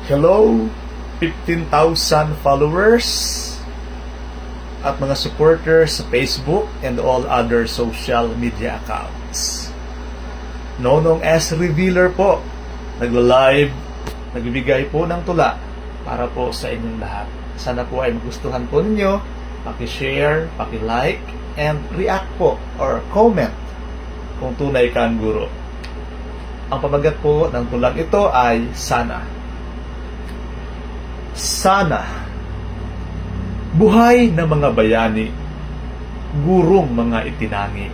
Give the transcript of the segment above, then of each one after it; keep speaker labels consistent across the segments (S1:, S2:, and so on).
S1: Hello, 15,000 followers at mga supporters sa Facebook and all other social media accounts. Nonong S. Revealer po, nagla-live, nagbibigay po ng tula para po sa inyong lahat. Sana po ay magustuhan po ninyo, paki-share, paki-like, and react po or comment kung tunay kang guro. Ang pamagat po ng tulang ito ay Sana. Sana, buhay na mga bayani, gurong mga itinangi,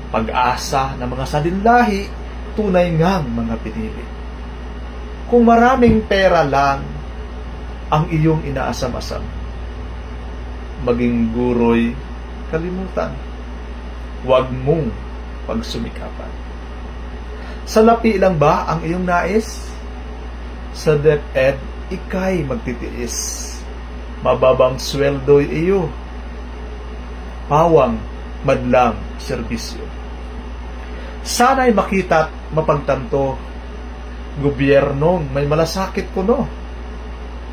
S1: pag-asa ng mga salinlahi, tunay ngang mga pinili. Kung maraming pera lang ang iyong inaasam-asam, maging guro'y kalimutan. Huwag mong pagsumikapan. Sa lapi lang ba ang iyong nais? Sa DepEd, ika'y magtitiis. Mababang sweldo'y iyo. Pawang madlang serbisyo. Sana'y makita't mapagtanto, gobyernong may malasakit kuno.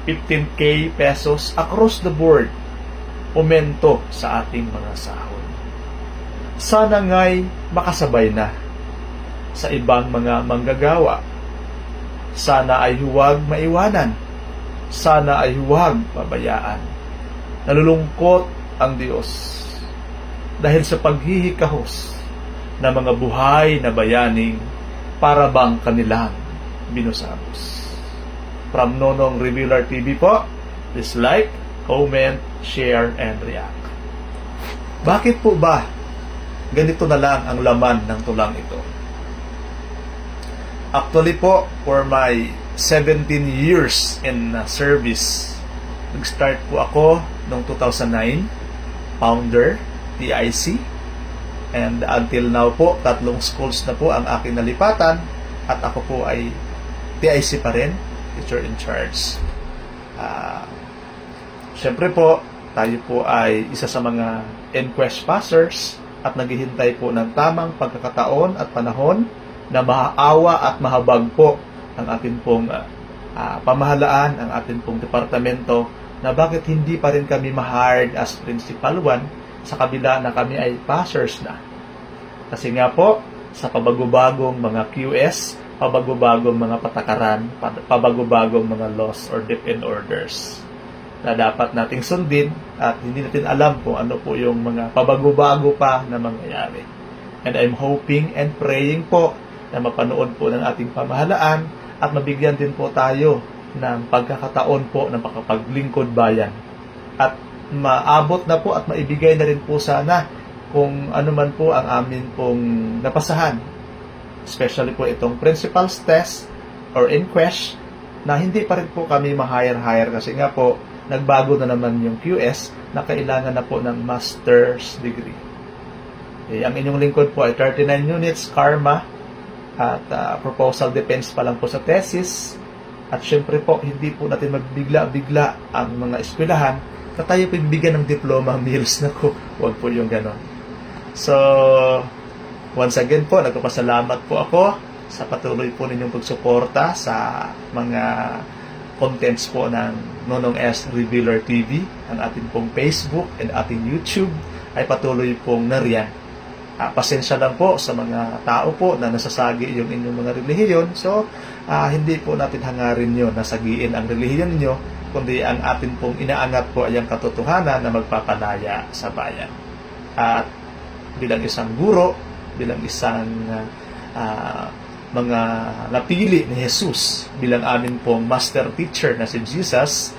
S1: 15K pesos across the board, aumento sa ating mga sahod. Sana nga'y makasabay na sa ibang mga manggagawa. Sana ay huwag maiwanan. Sana ay huwag pabayaan. Nalulungkot ang Diyos dahil sa paghihikahos ng mga buhay na bayaning para bang kanilang binusabos. From Nonong Revealer TV po, please like, comment, share, and react. Bakit po ba ganito na lang ang laman ng tulang ito? Actually po, for my 17 years in service, nag-start po ako noong 2009, founder, TIC, and until now po, 3 schools na po ang aking nalipatan, at ako po ay TIC pa rin, teacher in charge. Siyempre po, tayo po ay isa sa mga EnQuest passers at naghihintay po ng tamang pagkakataon at panahon na maawa at mahabag po ang ating pong pamahalaan, ang ating pong departamento, na bakit hindi pa rin kami ma-hired as Principal 1 sa kabila na kami ay passers na. Kasi nga po, sa pabagubagong mga QS, pabagubagong mga patakaran, pabagubagong mga laws or DepEd orders na dapat nating sundin at hindi natin alam kung ano po yung mga pabago-bago pa na mangyayari. And I'm hoping and praying po na mapanood po ng ating pamahalaan at mabigyan din po tayo ng pagkakataon po ng pagpapaglingkod bayan. At maabot na po at maibigay na rin po sana kung ano man po ang amin pong napasahan. Especially po itong principal's test or EnQuest na hindi pa rin po kami ma-hire kasi nga po nagbago na naman yung QS na kailangan na po ng master's degree. Ang inyong lingkod po ay 39 units, karma, at proposal depends pa lang po sa thesis. At syempre po, hindi po natin magbigla-bigla ang mga eskwelahan na tayo pagbigyan ng diploma meals na ko. Huwag po yung ganon. So, once again po, nagpapasalamat po ako sa patuloy po ninyong pagsuporta sa mga contents po ng Nonong S. Revealer TV. Ang ating pong Facebook and ating YouTube ay patuloy pong nariyan. Pasensya lang po sa mga tao po na nasasagi yung inyong mga relihiyon. So, hindi po natin hangarin yun, nasagiin ang relihiyon ninyo, kundi ang atin pong inaangat po ay ang katotohanan na magpapalaya sa bayan. At bilang isang guro, bilang isang mga napili ni Jesus bilang amin pong master teacher na si Jesus,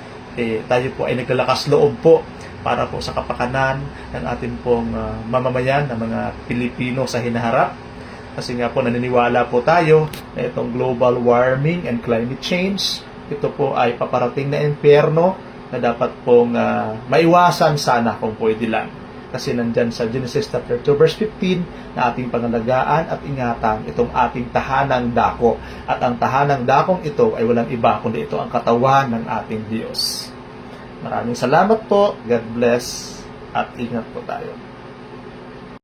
S1: tayo po ay naglalakas loob po para po sa kapakanan ng ating pong mamamayan ng mga Pilipino sa hinaharap. Kasi nga po naniniwala po tayo na itong global warming and climate change, ito po ay paparating na impyerno na dapat pong maiwasan sana kung pwede lang. Kasi nandyan sa Genesis chapter 2 verse 15 na ating pangalagaan at ingatan itong ating tahanang dako. At ang tahanang dakong ito ay walang iba kundi ito ang katawan ng ating Diyos. Maraming salamat po. God bless at ingat po tayo.